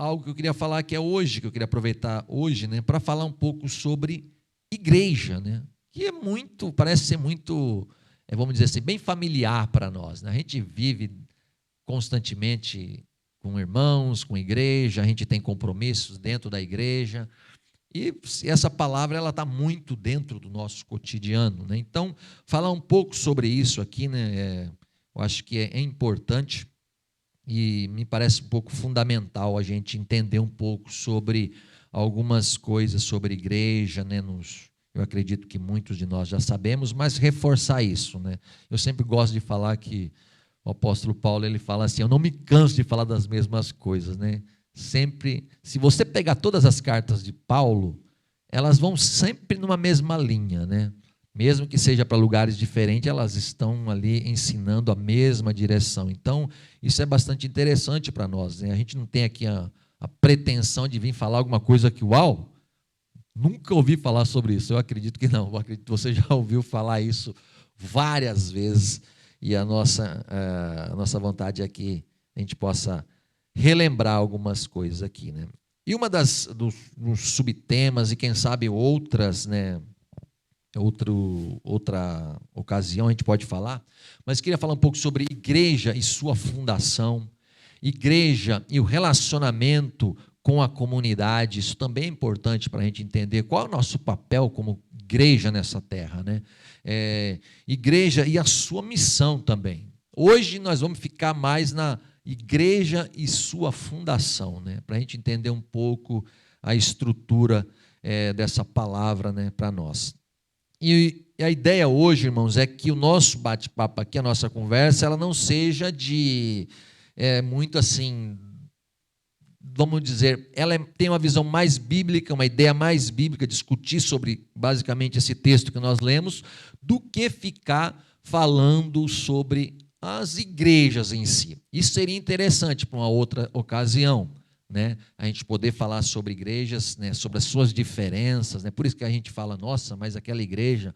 algo que eu queria falar que é hoje, que eu queria aproveitar hoje, né, para falar um pouco sobre igreja, né, que é muito, parece ser muito, vamos dizer assim, bem familiar para nós, né? A gente vive constantemente com irmãos, com igreja, a gente tem compromissos dentro da igreja, e essa palavra ela está muito dentro do nosso cotidiano, né? Então, falar um pouco sobre isso aqui, né, eu acho que é importante e me parece um pouco fundamental a gente entender um pouco sobre algumas coisas sobre igreja, né? Eu acredito que muitos de nós já sabemos, mas reforçar isso, né? Eu sempre gosto de falar que o apóstolo Paulo ele fala assim: eu não me canso de falar das mesmas coisas, né? Sempre, se você pegar todas as cartas de Paulo, elas vão sempre numa mesma linha, né? Mesmo que seja para lugares diferentes, elas estão ali ensinando a mesma direção. Então, isso é bastante interessante para nós, né? A gente não tem aqui a pretensão de vir falar alguma coisa que, uau, nunca ouvi falar sobre isso. Eu acredito que não. Eu acredito que você já ouviu falar isso várias vezes. E a nossa vontade é que a gente possa relembrar algumas coisas aqui, né? E uma dos subtemas, e quem sabe outras, né? Outra ocasião a gente pode falar, mas queria falar um pouco sobre igreja e sua fundação, igreja e o relacionamento com a comunidade. Isso também é importante para a gente entender qual é o nosso papel como igreja nessa terra, né? Igreja e a sua missão também. Hoje nós vamos ficar mais na igreja e sua fundação, né? Para a gente entender um pouco a estrutura dessa palavra, né, para nós. E a ideia hoje, irmãos, é que o nosso bate-papo aqui, a nossa conversa, ela não seja de muito assim, vamos dizer, ela tem uma visão mais bíblica, uma ideia mais bíblica, discutir sobre basicamente esse texto que nós lemos, do que ficar falando sobre as igrejas em si. Isso seria interessante para uma outra ocasião, né? A gente poder falar sobre igrejas, né, sobre as suas diferenças, né? Por isso que a gente fala, nossa, mas aquela igreja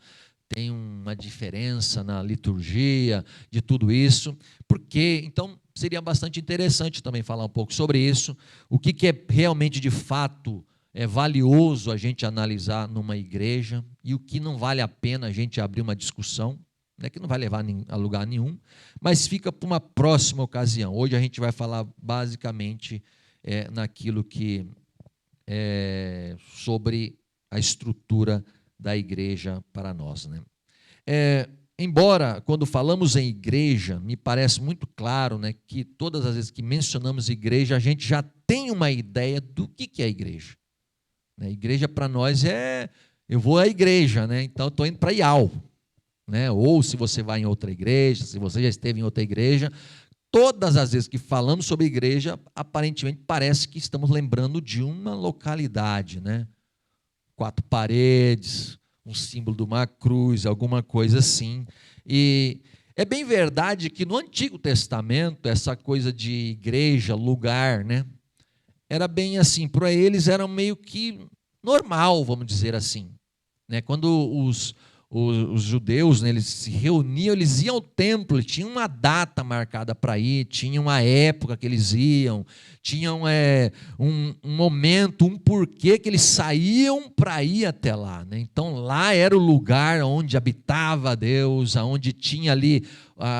tem uma diferença na liturgia, de tudo isso, porque, então, seria bastante interessante também falar um pouco sobre isso, o que é realmente, de fato, valioso a gente analisar numa igreja, e o que não vale a pena a gente abrir uma discussão, né, que não vai levar a lugar nenhum, mas fica para uma próxima ocasião. Hoje a gente vai falar basicamente naquilo que sobre a estrutura da igreja para nós, né? Embora, quando falamos em igreja, me parece muito claro, né, que todas as vezes que mencionamos igreja, a gente já tem uma ideia do que é a igreja. Né? Igreja para nós eu vou à igreja, né? Então estou indo para IAL, né? Ou se você vai em outra igreja, se você já esteve em outra igreja, todas as vezes que falamos sobre igreja, aparentemente parece que estamos lembrando de uma localidade, né? 4 paredes, um símbolo de uma cruz, alguma coisa assim. E é bem verdade que no Antigo Testamento, essa coisa de igreja, lugar, né? Era bem assim, para eles era meio que normal, vamos dizer assim, né? Quando os judeus, né, eles se reuniam, eles iam ao templo, tinha uma data marcada para ir, tinha uma época que eles iam, tinham um momento, um porquê que eles saíam para ir até lá, né? Então lá era o lugar onde habitava Deus, onde tinha ali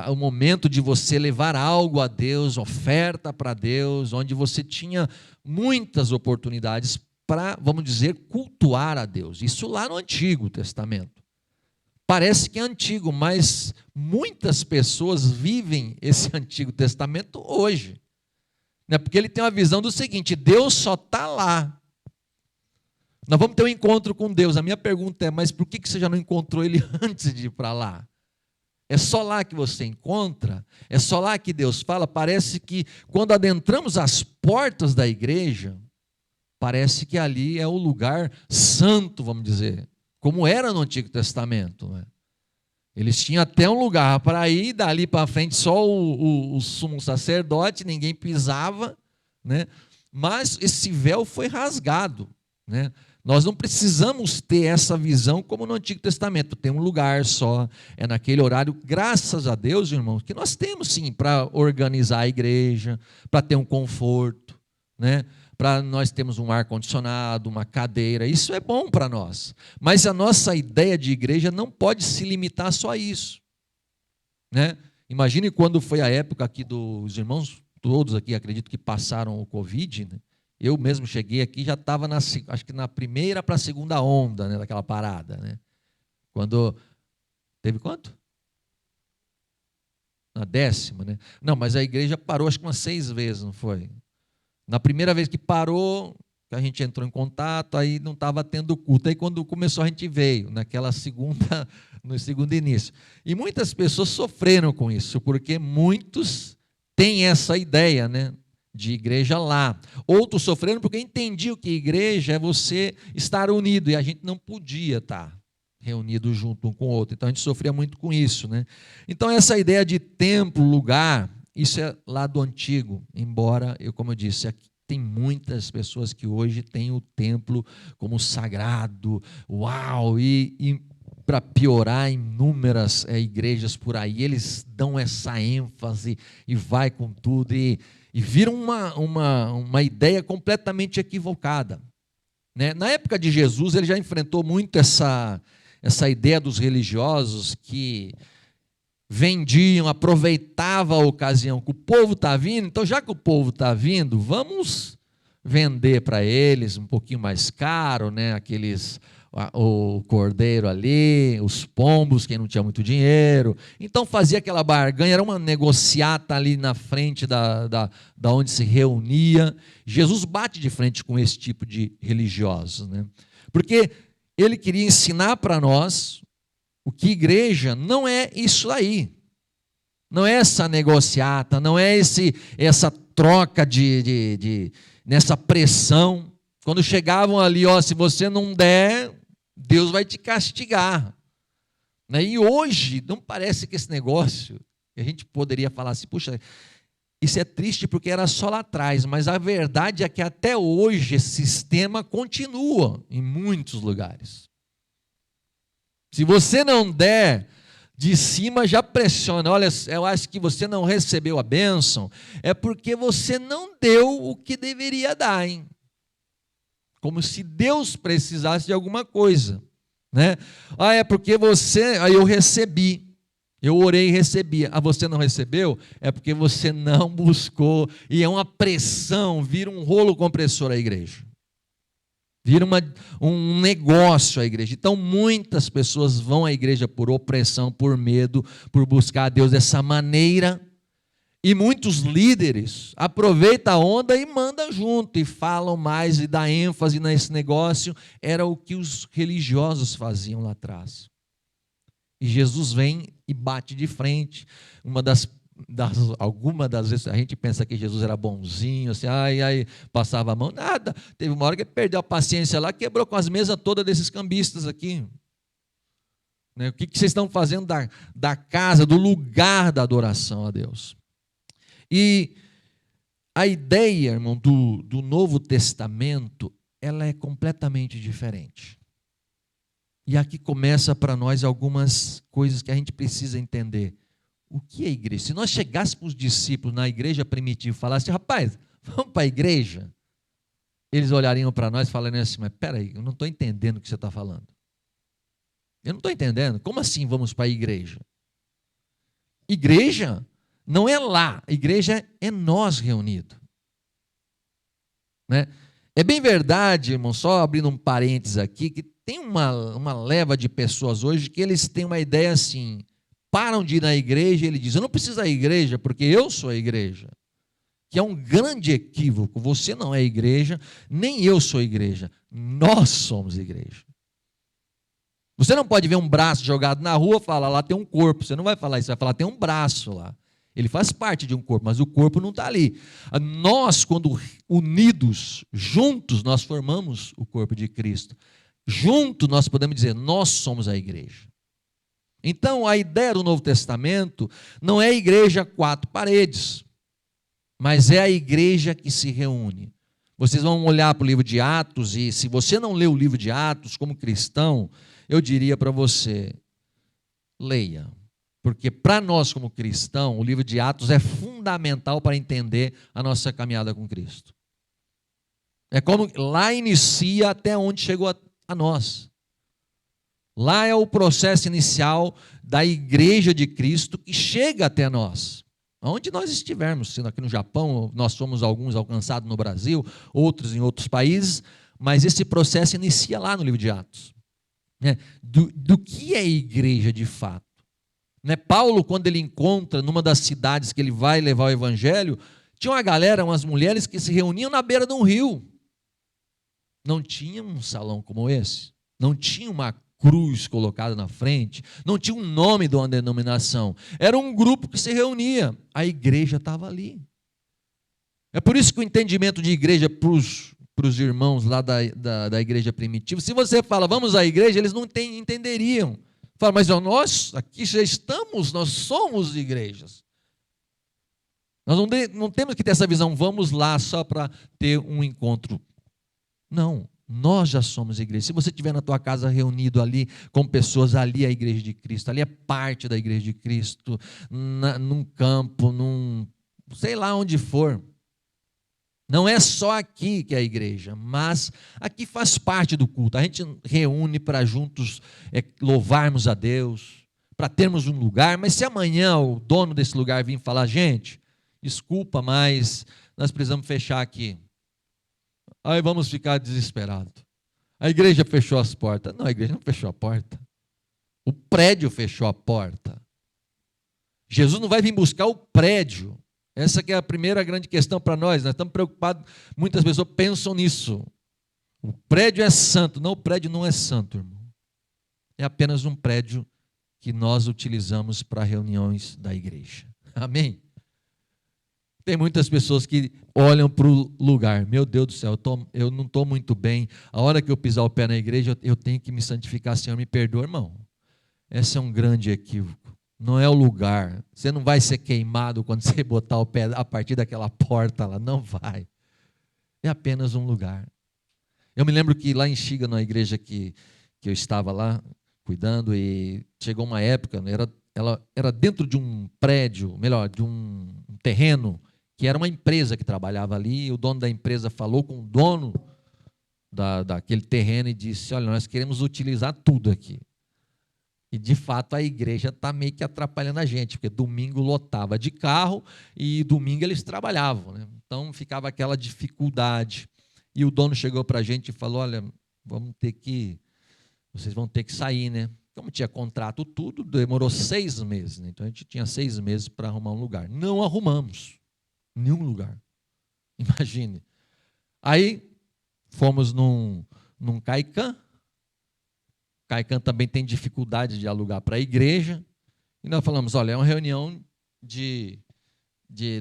o momento de você levar algo a Deus, oferta para Deus, onde você tinha muitas oportunidades para, vamos dizer, cultuar a Deus. Isso lá no Antigo Testamento. Parece que é antigo, mas muitas pessoas vivem esse Antigo Testamento hoje. Né? Porque ele tem uma visão do seguinte: Deus só está lá. Nós vamos ter um encontro com Deus. A minha pergunta é, mas por que você já não encontrou ele antes de ir para lá? É só lá que você encontra? É só lá que Deus fala? Parece que quando adentramos as portas da igreja, parece que ali é o lugar santo, vamos dizer, como era no Antigo Testamento, né? Eles tinham até um lugar para ir, dali para frente só o sumo sacerdote, ninguém pisava, né? Mas esse véu foi rasgado, né? Nós não precisamos ter essa visão como no Antigo Testamento, tem um lugar só, é naquele horário, graças a Deus, irmãos, que nós temos sim para organizar a igreja, para ter um conforto, né? para nós termos um ar-condicionado, uma cadeira. Isso é bom para nós. Mas a nossa ideia de igreja não pode se limitar só a isso, né? Imagine quando foi a época aqui dos irmãos, todos aqui acredito que passaram o Covid, né? Eu mesmo cheguei aqui, já estava acho que na primeira para a segunda onda, né, daquela parada, né? Quando teve quanto? Na 10ª, né? Não, mas a igreja parou acho que umas 6 vezes, não foi? Na primeira vez que parou, que a gente entrou em contato, aí não estava tendo culto. Aí quando começou a gente veio, naquela segunda, no segundo início. E muitas pessoas sofreram com isso, porque muitos têm essa ideia, né, de igreja lá. Outros sofreram porque entendiam que igreja é você estar unido, e a gente não podia estar reunido junto um com o outro. Então a gente sofria muito com isso, né? Então essa ideia de templo, lugar, isso é lá do antigo, embora, como eu disse, aqui tem muitas pessoas que hoje têm o templo como sagrado, uau, e para piorar, inúmeras igrejas por aí, eles dão essa ênfase e vai com tudo, e viram uma ideia completamente equivocada, né? Na época de Jesus, ele já enfrentou muito essa ideia dos religiosos que vendiam, aproveitavam a ocasião que o povo está vindo, então já que o povo está vindo, vamos vender para eles um pouquinho mais caro, né? O cordeiro ali, os pombos, quem não tinha muito dinheiro. Então fazia aquela barganha, era uma negociata ali na frente da onde se reunia. Jesus bate de frente com esse tipo de religiosos, né? Porque ele queria ensinar para nós o que igreja não é isso aí. Não é essa negociata, não é essa troca nessa pressão. Quando chegavam ali, ó, se você não der, Deus vai te castigar, né? E hoje, não parece que esse negócio, a gente poderia falar assim, puxa, isso é triste porque era só lá atrás, mas a verdade é que até hoje esse sistema continua em muitos lugares. Se você não der, de cima já pressiona, olha, eu acho que você não recebeu a bênção, é porque você não deu o que deveria dar, hein? Como se Deus precisasse de alguma coisa, né? Ah, é porque aí eu recebi, eu orei e recebi. Ah, você não recebeu? É porque você não buscou, e é uma pressão, vira um rolo compressor a igreja. Vira um negócio a igreja. Então muitas pessoas vão à igreja por opressão, por medo, por buscar a Deus dessa maneira. E muitos líderes aproveitam a onda e mandam junto, e falam mais, e dão ênfase nesse negócio. Era o que os religiosos faziam lá atrás. E Jesus vem e bate de frente. Algumas das vezes a gente pensa que Jesus era bonzinho, assim, passava a mão, nada. Teve uma hora que ele perdeu a paciência lá, quebrou com as mesas todas desses cambistas aqui. Né? O que vocês estão fazendo da casa, do lugar da adoração a Deus? E a ideia, irmão, do Novo Testamento, ela é completamente diferente. E aqui começa para nós algumas coisas que a gente precisa entender. O que é igreja? Se nós chegássemos os discípulos na igreja primitiva e falassem, rapaz, vamos para a igreja, eles olhariam para nós e falariam assim, mas peraí, eu não estou entendendo o que você está falando. Eu não estou entendendo. Como assim vamos para a igreja? Igreja não é lá, igreja é nós reunidos, né? É bem verdade, irmão, só abrindo um parênteses aqui, que tem uma leva de pessoas hoje que eles têm uma ideia assim, param de ir na igreja e ele diz, eu não preciso da igreja porque eu sou a igreja, que é um grande equívoco. Você não é igreja, nem eu sou igreja, nós somos igreja. Você não pode ver um braço jogado na rua e falar, lá tem um corpo. Você não vai falar isso, você vai falar, tem um braço lá. Ele faz parte de um corpo, mas o corpo não está ali. Nós, quando unidos, juntos, nós formamos o corpo de Cristo. Juntos nós podemos dizer, nós somos a igreja. Então, a ideia do Novo Testamento não é a igreja quatro paredes, mas é a igreja que se reúne. Vocês vão olhar para o livro de Atos, e se você não lê o livro de Atos como cristão, eu diria para você, leia. Porque para nós como cristão, o livro de Atos é fundamental para entender a nossa caminhada com Cristo. É como lá inicia até onde chegou a nós. Lá é o processo inicial da igreja de Cristo que chega até nós. Onde nós estivermos, sendo aqui no Japão, nós somos alguns alcançados no Brasil, outros em outros países, mas esse processo inicia lá no livro de Atos. Do que é igreja de fato? Paulo, quando ele encontra numa das cidades que ele vai levar o evangelho, tinha uma galera, umas mulheres que se reuniam na beira de um rio. Não tinha um salão como esse, não tinha uma cruz colocada na frente, não tinha um nome de uma denominação, era um grupo que se reunia, a igreja estava ali. É por isso que o entendimento de igreja para os irmãos lá da igreja primitiva, se você fala, vamos à igreja, eles não entenderiam. Fala, mas nós aqui já estamos, nós somos igrejas. Nós não temos que ter essa visão, vamos lá só para ter um encontro. Não, nós já somos igreja. Se você estiver na tua casa reunido ali com pessoas, ali é a igreja de Cristo, ali é parte da igreja de Cristo, num campo, sei lá onde for. Não é só aqui que é a igreja, mas aqui faz parte do culto. A gente reúne para juntos louvarmos a Deus, para termos um lugar, mas se amanhã o dono desse lugar vir falar, gente, desculpa, mas nós precisamos fechar aqui. Aí vamos ficar desesperados. A igreja fechou as portas. Não, a igreja não fechou a porta. O prédio fechou a porta. Jesus não vai vir buscar o prédio. Essa que é a primeira grande questão para nós. Nós estamos preocupados, muitas pessoas pensam nisso. O prédio é santo. Não, o prédio não é santo, irmão. É apenas um prédio que nós utilizamos para reuniões da igreja. Amém? Tem muitas pessoas que olham para o lugar. Meu Deus do céu, eu não estou muito bem. A hora que eu pisar o pé na igreja, eu tenho que me santificar. Senhor, me perdoa, irmão. Esse é um grande equívoco. Não é o lugar. Você não vai ser queimado quando você botar o pé a partir daquela porta lá. Não vai. É apenas um lugar. Eu me lembro que lá em Xiga, na igreja que eu estava lá, cuidando, e chegou uma época, ela era dentro de um prédio, melhor, de um terreno, que era uma empresa que trabalhava ali, e o dono da empresa falou com o dono daquele terreno e disse, olha, nós queremos utilizar tudo aqui. E, de fato, a igreja está meio que atrapalhando a gente, porque domingo lotava de carro e domingo eles trabalhavam, né? Então, ficava aquela dificuldade. E o dono chegou para a gente e falou, olha, vocês vão ter que sair, né? Como tinha contrato tudo, demorou 6 meses, né? Então, a gente tinha 6 meses para arrumar um lugar. Não arrumamos nenhum lugar. Imagine. Aí, fomos num Caican. Caican também tem dificuldade de alugar para a igreja. E nós falamos, olha, é uma reunião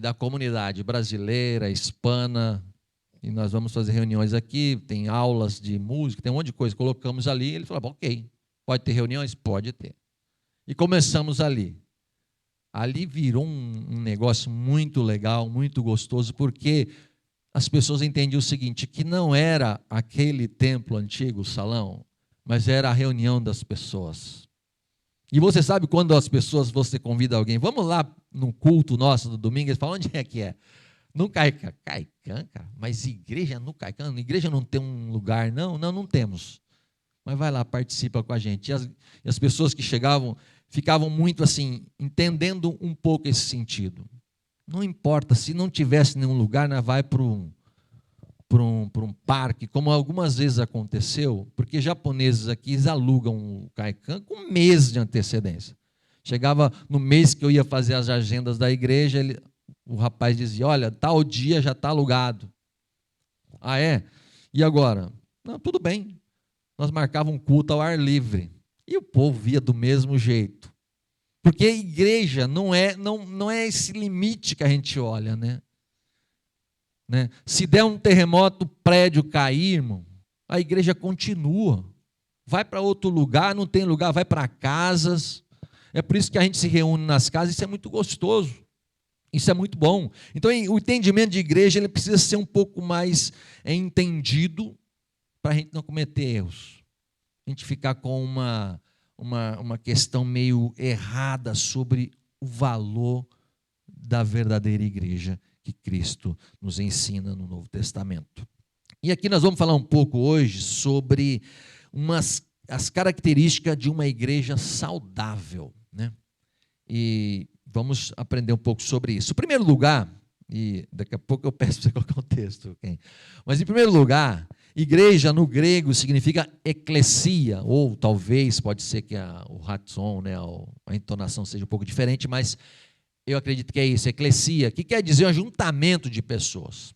da comunidade brasileira, hispana, e nós vamos fazer reuniões aqui, tem aulas de música, tem um monte de coisa. Colocamos ali, ele falou, ok, pode ter reuniões? Pode ter. E começamos ali. Ali virou um negócio muito legal, muito gostoso, porque as pessoas entendiam o seguinte, que não era aquele templo antigo, o salão, mas era a reunião das pessoas. E você sabe quando as pessoas, você convida alguém, vamos lá no culto nosso do domingo, eles falam, onde é que é? No Caican. Caican, cara? Mas igreja no Caican? Igreja não tem um lugar, não? Não temos. Mas vai lá, participa com a gente. E as pessoas que chegavam, ficavam muito assim, entendendo um pouco esse sentido. Não importa, se não tivesse nenhum lugar, nós vai para um parque, como algumas vezes aconteceu, porque japoneses aqui alugam o Caican com meses de antecedência. Chegava no mês que eu ia fazer as agendas da igreja, o rapaz dizia, olha, tal dia já está alugado. Ah, é? E agora? Não, tudo bem. Nós marcávamos um culto ao ar livre. E o povo via do mesmo jeito. Porque a igreja não é esse limite que a gente olha, né? Se der um terremoto, o prédio cair, irmão, a igreja continua. Vai para outro lugar, não tem lugar, vai para casas. É por isso que a gente se reúne nas casas, isso é muito gostoso. Isso é muito bom. Então, o entendimento de igreja ele precisa ser um pouco mais entendido para a gente não cometer erros. A gente ficar com uma questão meio errada sobre o valor da verdadeira igreja que Cristo nos ensina no Novo Testamento. E aqui nós vamos falar um pouco hoje sobre as características de uma igreja saudável, né? E vamos aprender um pouco sobre isso. Em primeiro lugar, e daqui a pouco eu peço para você colocar um texto, okay? Mas em primeiro lugar, igreja no grego significa eclesia, ou talvez pode ser que o ratson, né, a entonação seja um pouco diferente, mas eu acredito que é isso, eclesia, que quer dizer um ajuntamento de pessoas.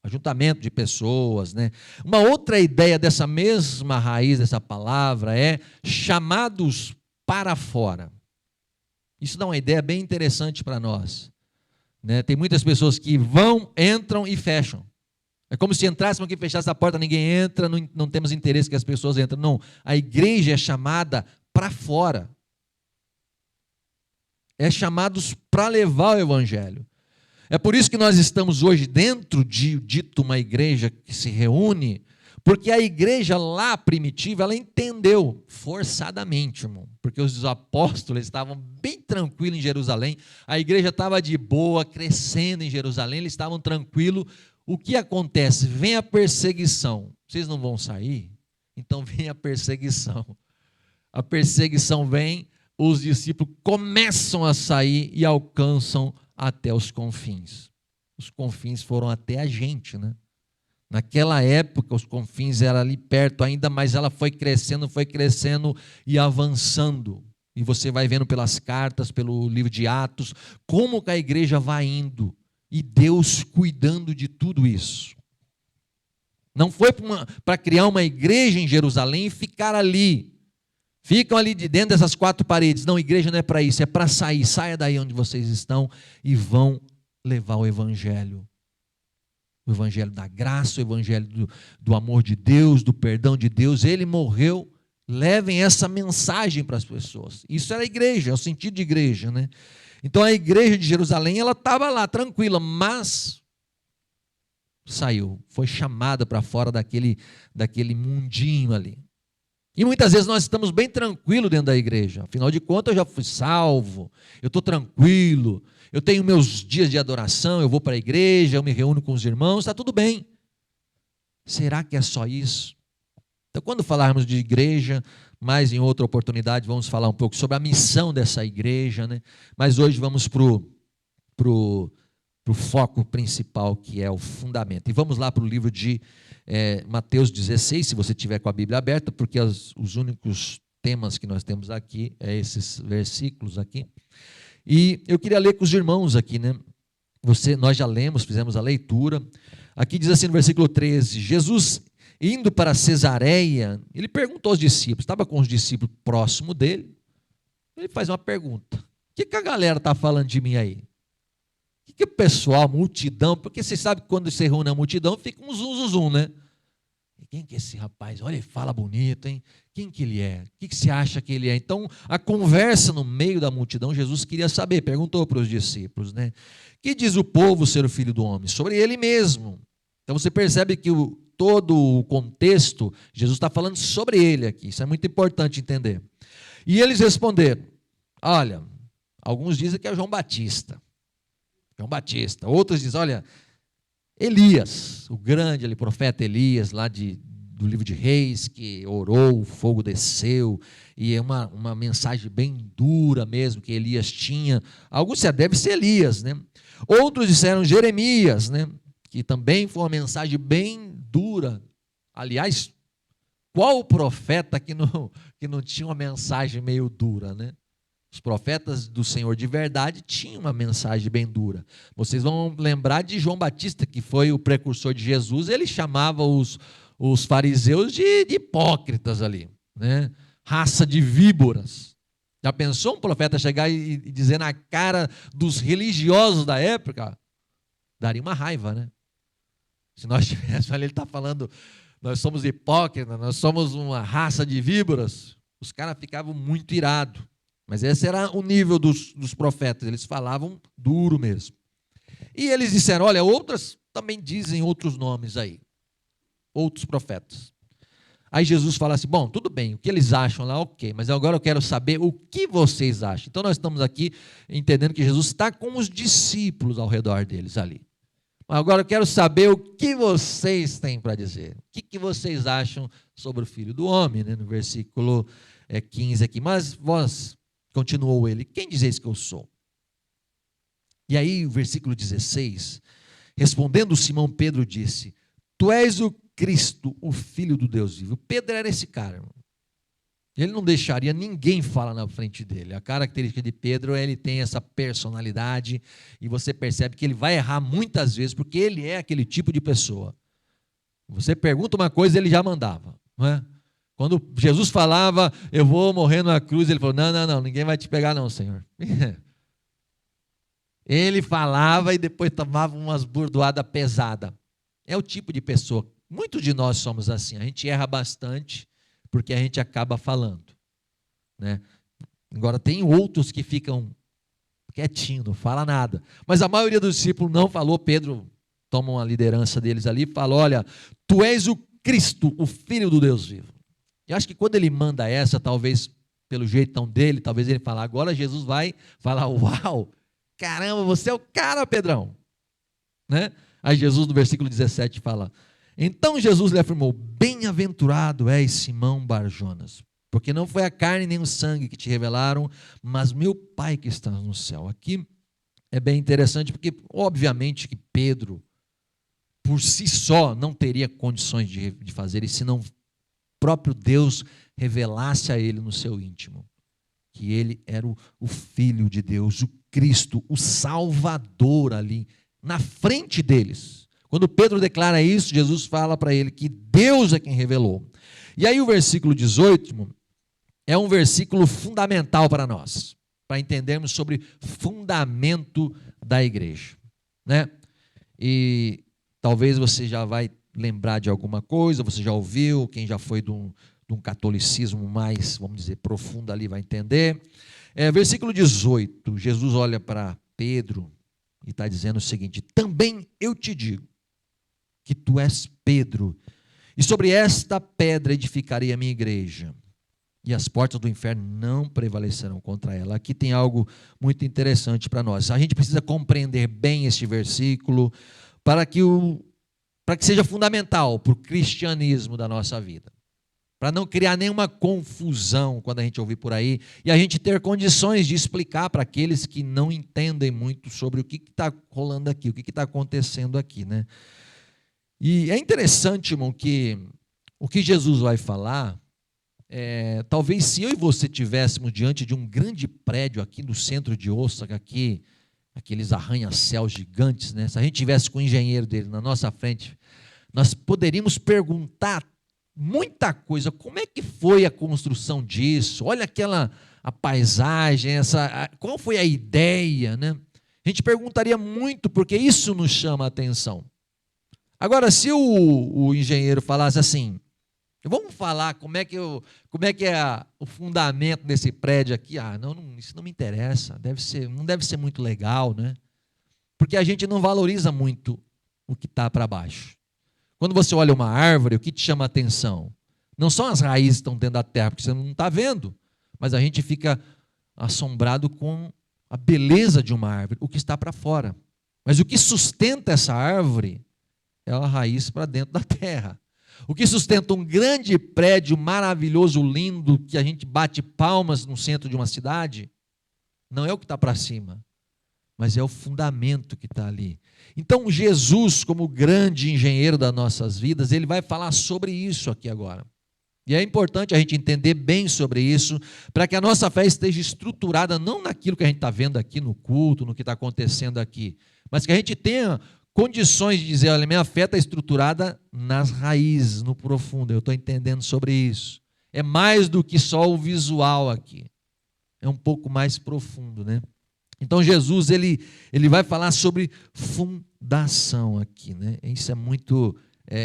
Ajuntamento de pessoas, né? Uma outra ideia dessa mesma raiz dessa palavra é chamados para fora. Isso dá uma ideia bem interessante para nós, né? Tem muitas pessoas que vão, entram e fecham. É como se entrássemos aqui e fechasse a porta, ninguém entra, não temos interesse que as pessoas entrem. Não, a igreja é chamada para fora. É chamados para levar o evangelho. É por isso que nós estamos hoje dentro de dito uma igreja que se reúne, porque a igreja lá primitiva, ela entendeu forçadamente, irmão, porque os apóstolos estavam bem tranquilos em Jerusalém, a igreja estava de boa, crescendo em Jerusalém, eles estavam tranquilos. O que acontece? Vem a perseguição. Vocês não vão sair? Então vem a perseguição. A perseguição vem, os discípulos começam a sair e alcançam até os confins. Os confins foram até a gente, né? Naquela época, os confins eram ali perto ainda, mas ela foi crescendo e avançando. E você vai vendo pelas cartas, pelo livro de Atos, como que a igreja vai indo. E Deus cuidando de tudo isso. Não foi para criar uma igreja em Jerusalém e ficar ali. Ficam ali de dentro dessas quatro paredes. Não, igreja não é para isso, é para sair. Saia daí onde vocês estão e vão levar o evangelho. O evangelho da graça, o evangelho do amor de Deus, do perdão de Deus. Ele morreu, levem essa mensagem para as pessoas. Isso era a igreja, é o sentido de igreja, né? Então a igreja de Jerusalém, ela estava lá tranquila, mas saiu, foi chamada para fora daquele mundinho ali. E muitas vezes nós estamos bem tranquilos dentro da igreja. Afinal de contas, eu já fui salvo, eu estou tranquilo, eu tenho meus dias de adoração, eu vou para a igreja, eu me reúno com os irmãos, está tudo bem. Será que é só isso? Então, quando falarmos de igreja, mais em outra oportunidade, vamos falar um pouco sobre a missão dessa igreja, né? Mas hoje vamos para o foco principal, que é o fundamento. E vamos lá para o livro de Mateus 16, se você tiver com a Bíblia aberta, porque os únicos temas que nós temos aqui é esses versículos aqui. E eu queria ler com os irmãos aqui, né? Nós já lemos, fizemos a leitura. Aqui diz assim no versículo 13: Jesus, indo para Cesareia, ele perguntou aos discípulos, estava com os discípulos próximo dele, ele faz uma pergunta: o que a galera está falando de mim aí? O que o pessoal, a multidão, porque você sabe que quando você reúne a multidão, fica um zum, né? E quem que é esse rapaz? Olha, ele fala bonito, hein? Quem que ele é? O que você acha que ele é? Então, a conversa no meio da multidão, Jesus queria saber, perguntou para os discípulos, né? Que diz o povo ser o Filho do Homem? Sobre ele mesmo. Então, você percebe que todo o contexto, Jesus está falando sobre ele aqui. Isso é muito importante entender. E eles responderam: olha, alguns dizem que é João Batista. Outros dizem, olha, Elias, o grande ali, profeta Elias, lá do livro de Reis, que orou, o fogo desceu, e é uma mensagem bem dura mesmo, que Elias tinha. Alguns disseram, deve ser Elias, né? Outros disseram Jeremias, né? Que também foi uma mensagem bem dura. Aliás, qual o profeta que não tinha uma mensagem meio dura, né? Os profetas do Senhor de verdade tinham uma mensagem bem dura. Vocês vão lembrar de João Batista, que foi o precursor de Jesus. Ele chamava os fariseus de hipócritas ali, né? Raça de víboras. Já pensou um profeta chegar e dizer na cara dos religiosos da época? Daria uma raiva, né? Se nós tivéssemos ali, ele está falando, nós somos hipócritas, nós somos uma raça de víboras. Os caras ficavam muito irados. Mas esse era o nível dos profetas, eles falavam duro mesmo. E eles disseram, olha, outras também dizem outros nomes aí, outros profetas. Aí Jesus fala assim, bom, tudo bem, o que eles acham lá, ok, mas agora eu quero saber o que vocês acham. Então nós estamos aqui entendendo que Jesus está com os discípulos ao redor deles ali. Agora eu quero saber o que vocês têm para dizer. O que vocês acham sobre o Filho do Homem, né? No versículo 15 aqui. Mas vós, continuou ele, quem dizeis que eu sou? E aí o versículo 16, respondendo Simão Pedro disse, tu és o Cristo, o Filho do Deus vivo. Pedro era esse cara, irmão. Ele não deixaria ninguém falar na frente dele. A característica de Pedro é ele tem essa personalidade e você percebe que ele vai errar muitas vezes porque ele é aquele tipo de pessoa. Você pergunta uma coisa, ele já mandava, não é? Quando Jesus falava, eu vou morrer na cruz, ele falou, não, ninguém vai te pegar não, Senhor. Ele falava e depois tomava umas burdoadas pesadas. É o tipo de pessoa. Muitos de nós somos assim, a gente erra bastante, porque a gente acaba falando, né? Agora tem outros que ficam quietinhos, não fala nada. Mas a maioria dos discípulos não falou. Pedro toma uma liderança deles ali e fala, olha, tu és o Cristo, o Filho do Deus vivo. E acho que quando ele manda essa, talvez pelo jeitão dele, talvez ele fale, agora Jesus vai falar, uau, caramba, você é o cara, Pedrão, né? Aí Jesus no versículo 17 fala, então Jesus lhe afirmou, bem-aventurado és Simão Bar-Jonas, porque não foi a carne nem o sangue que te revelaram, mas meu Pai que está no céu. Aqui é bem interessante, porque obviamente que Pedro, por si só, não teria condições de fazer isso, se não próprio Deus revelasse a ele no seu íntimo, que ele era o Filho de Deus, o Cristo, o Salvador ali, na frente deles. Quando Pedro declara isso, Jesus fala para ele que Deus é quem revelou. E aí o versículo 18 é um versículo fundamental para nós, para entendermos sobre fundamento da igreja, né? E talvez você já vai lembrar de alguma coisa, você já ouviu, quem já foi de um catolicismo mais, vamos dizer, profundo ali vai entender. Versículo 18, Jesus olha para Pedro e está dizendo o seguinte, também eu te digo, que tu és Pedro, e sobre esta pedra edificarei a minha igreja, e as portas do inferno não prevalecerão contra ela. Aqui tem algo muito interessante para nós. A gente precisa compreender bem este versículo para que seja fundamental para o cristianismo da nossa vida, para não criar nenhuma confusão quando a gente ouvir por aí, e a gente ter condições de explicar para aqueles que não entendem muito sobre o que está rolando aqui, o que está acontecendo aqui, né? E é interessante, irmão, que o que Jesus vai falar, talvez se eu e você estivéssemos diante de um grande prédio aqui no centro de Osaka, aqui, aqueles arranha-céus gigantes, né? Se a gente tivesse com o engenheiro dele na nossa frente, nós poderíamos perguntar muita coisa. Como é que foi a construção disso? Olha a paisagem, qual foi a ideia, né? A gente perguntaria muito, porque isso nos chama a atenção. Agora, se o engenheiro falasse assim, vamos falar como é que é o fundamento desse prédio aqui, isso não me interessa, não deve ser muito legal, né? Porque a gente não valoriza muito o que está para baixo. Quando você olha uma árvore, o que te chama a atenção? Não são as raízes que estão dentro da terra, porque você não está vendo, mas a gente fica assombrado com a beleza de uma árvore, o que está para fora. Mas o que sustenta essa árvore é a raiz para dentro da terra. O que sustenta um grande prédio maravilhoso, lindo, que a gente bate palmas no centro de uma cidade, não é o que está para cima, mas é o fundamento que está ali. Então Jesus, como grande engenheiro das nossas vidas, ele vai falar sobre isso aqui agora. E é importante a gente entender bem sobre isso, para que a nossa fé esteja estruturada não naquilo que a gente está vendo aqui no culto, no que está acontecendo aqui, mas que a gente tenha condições de dizer, olha, minha fé está estruturada nas raízes, no profundo, eu estou entendendo sobre isso. É mais do que só o visual aqui, é um pouco mais profundo, né? Então Jesus, ele vai falar sobre fundação aqui, né? Isso é muito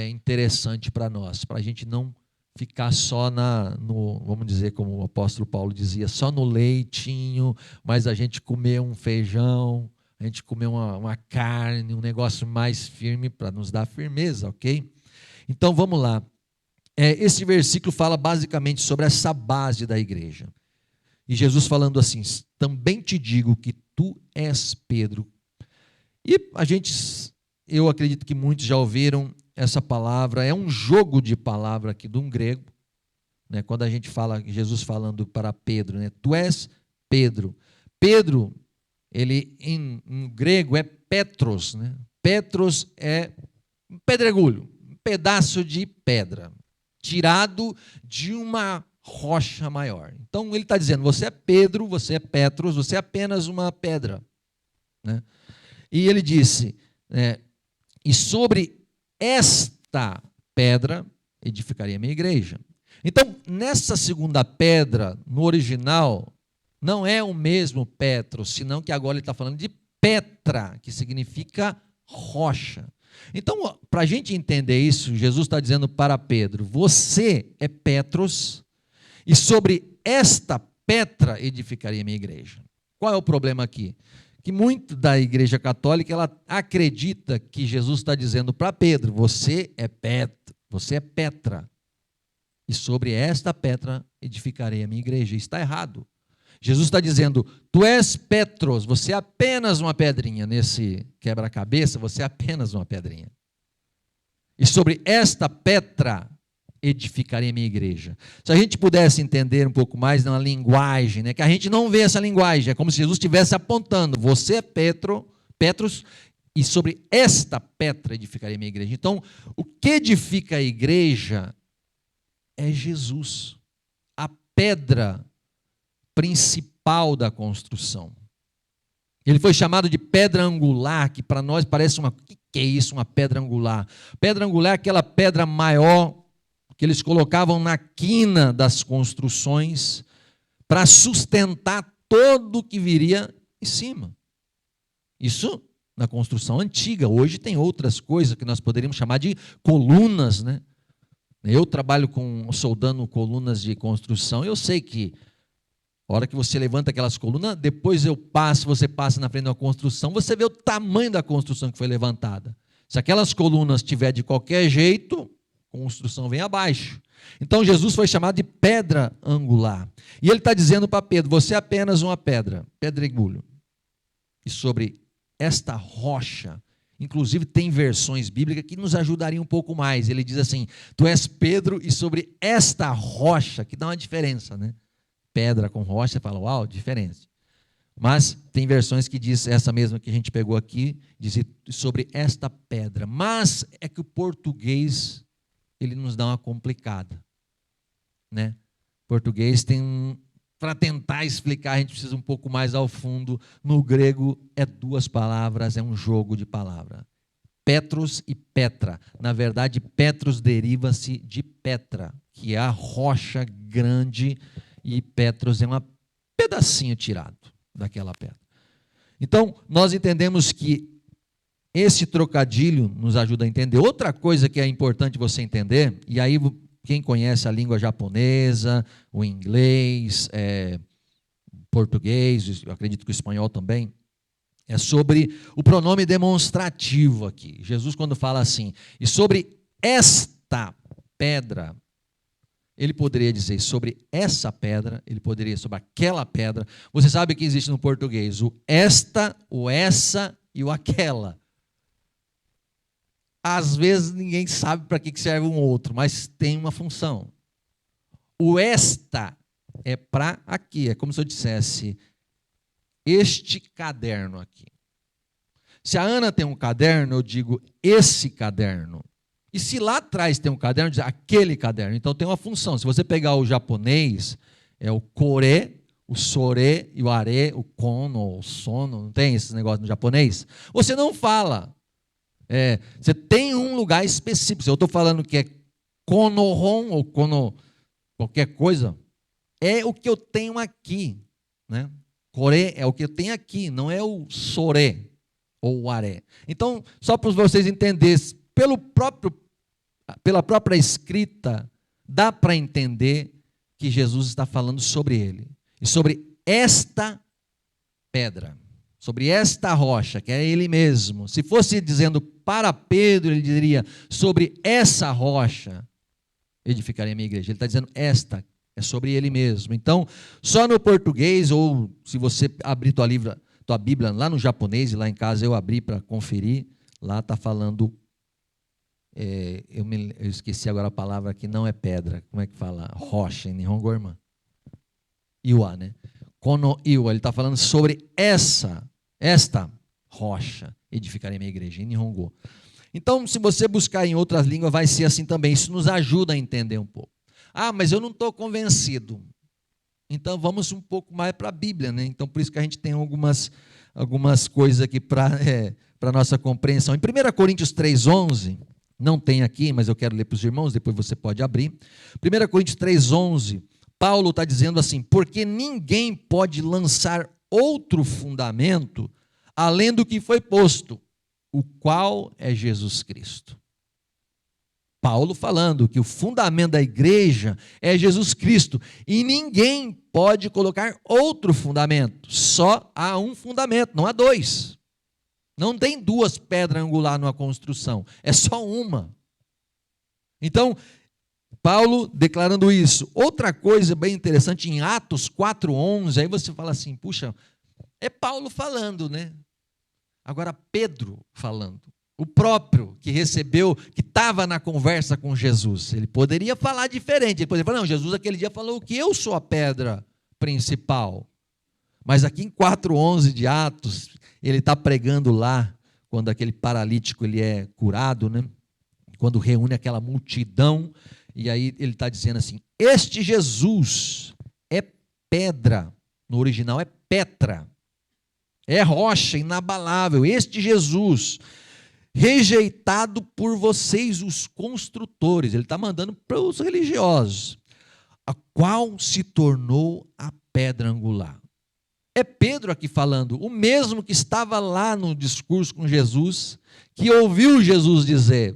interessante para nós, para a gente não ficar só vamos dizer, como o apóstolo Paulo dizia, só no leitinho, mas a gente comer um feijão, a gente comer uma carne, um negócio mais firme para nos dar firmeza, ok? Então vamos lá. Esse versículo fala basicamente sobre essa base da igreja. E Jesus falando assim, também te digo que tu és Pedro. E a gente eu acredito que muitos já ouviram essa palavra, é um jogo de palavra aqui de um grego, né? Quando a gente fala, Jesus falando para Pedro, né? Tu és Pedro. Pedro, ele em grego é Petros, né? Petros é um pedregulho, um pedaço de pedra, tirado de uma rocha maior. Então ele está dizendo, você é Pedro, você é Petros, você é apenas uma pedra, né? E ele disse, e sobre esta pedra edificaria a minha igreja. Então, nessa segunda pedra, no original, não é o mesmo Petros, senão que agora ele está falando de Petra, que significa rocha. Então, para a gente entender isso, Jesus está dizendo para Pedro, você é Petros, e sobre esta Petra edificaria a minha igreja. Qual é o problema aqui? Que muito da igreja católica, ela acredita que Jesus está dizendo para Pedro, você é Petra, e sobre esta Petra edificarei a minha igreja. Isso está errado. Jesus está dizendo, tu és Petros, você é apenas uma pedrinha nesse quebra-cabeça, você é apenas uma pedrinha. E sobre esta Petra edificarei a minha igreja. Se a gente pudesse entender um pouco mais na linguagem, né, que a gente não vê essa linguagem, é como se Jesus estivesse apontando, você é Petros, e sobre esta Petra edificarei a minha igreja. Então, o que edifica a igreja é Jesus, a pedra principal da construção. Ele foi chamado de pedra angular, que para nós parece o que é isso, uma pedra angular? Pedra angular é aquela pedra maior que eles colocavam na quina das construções para sustentar todo o que viria em cima. Isso na construção antiga. Hoje tem outras coisas que nós poderíamos chamar de colunas, né? Eu trabalho soldando colunas de construção, eu sei que a hora que você levanta aquelas colunas, depois você passa na frente da construção, você vê o tamanho da construção que foi levantada. Se aquelas colunas estiver de qualquer jeito, a construção vem abaixo. Então Jesus foi chamado de pedra angular. E ele está dizendo para Pedro, você é apenas uma pedra, pedregulho. E sobre esta rocha, inclusive tem versões bíblicas que nos ajudariam um pouco mais. Ele diz assim, tu és Pedro e sobre esta rocha, que dá uma diferença, né? Pedra com rocha, você fala, uau, diferença. Mas tem versões que diz, essa mesma que a gente pegou aqui, diz sobre esta pedra. Mas é que o português, ele nos dá uma complicada, né? O português tem para tentar explicar, a gente precisa um pouco mais ao fundo. No grego é duas palavras, é um jogo de palavra. Petros e Petra. Na verdade, Petros deriva-se de Petra, que é a rocha grande, e Petros é um pedacinho tirado daquela pedra. Então, nós entendemos que esse trocadilho nos ajuda a entender. Outra coisa que é importante você entender, e aí quem conhece a língua japonesa, o inglês, português, eu acredito que o espanhol também, é sobre o pronome demonstrativo aqui. Jesus, quando fala assim, e sobre esta pedra, ele poderia dizer sobre essa pedra, ele poderia sobre aquela pedra. Você sabe que existe no português o esta, o essa e o aquela. Às vezes ninguém sabe para que serve um outro, mas tem uma função. O esta é para aqui, é como se eu dissesse este caderno aqui. Se a Ana tem um caderno, eu digo esse caderno. E se lá atrás tem um caderno, eu digo aquele caderno. Então tem uma função. Se você pegar o japonês, é o kore, o sore e o are, o kono, o sono, não tem esse negócio no japonês? Você não fala. Você tem um lugar específico. Se eu estou falando que é konohon ou kono, qualquer coisa, é o que eu tenho aqui, né? Kore é o que eu tenho aqui, não é o sore ou o are. Então, só para vocês entenderem, pela própria escrita, dá para entender que Jesus está falando sobre ele. E sobre esta pedra, sobre esta rocha, que é ele mesmo. Se fosse dizendo para Pedro, ele diria, sobre essa rocha edificarei a minha igreja. Ele está dizendo esta, é sobre ele mesmo. Então, só no português, ou se você abrir tua Bíblia lá no japonês, e lá em casa eu abri para conferir, lá está falando, eu esqueci agora a palavra que não é pedra, como é que fala? Rocha, em Nihongo, irmã. Iwa, né? Kono Iwa, ele está falando sobre esta rocha, edificarei minha igreja, em Nihongo. Então, se você buscar em outras línguas, vai ser assim também. Isso nos ajuda a entender um pouco. Ah, mas eu não estou convencido. Então, vamos um pouco mais para a Bíblia, né? Então, por isso que a gente tem algumas coisas aqui para a nossa compreensão. Em 1 Coríntios 3,11, não tem aqui, mas eu quero ler para os irmãos, depois você pode abrir. 1 Coríntios 3,11, Paulo está dizendo assim: porque ninguém pode lançar outro fundamento além do que foi posto, o qual é Jesus Cristo. Paulo falando que o fundamento da igreja é Jesus Cristo, e ninguém pode colocar outro fundamento, só há um fundamento, não há dois. Não tem duas pedras angulares numa construção, é só uma. Então, Paulo declarando isso. Outra coisa bem interessante, em Atos 4,11, aí você fala assim, puxa, é Paulo falando, né? Agora Pedro falando, o próprio que recebeu, que estava na conversa com Jesus, ele poderia falar diferente, ele poderia falar, não, Jesus aquele dia falou que eu sou a pedra principal, mas aqui em 4,11 de Atos, ele está pregando lá, quando aquele paralítico ele é curado, né? Quando reúne aquela multidão, e aí ele está dizendo assim, este Jesus é pedra, no original é Petra, é rocha inabalável, este Jesus, rejeitado por vocês, os construtores, ele está mandando para os religiosos, a qual se tornou a pedra angular. É Pedro aqui falando, o mesmo que estava lá no discurso com Jesus, que ouviu Jesus dizer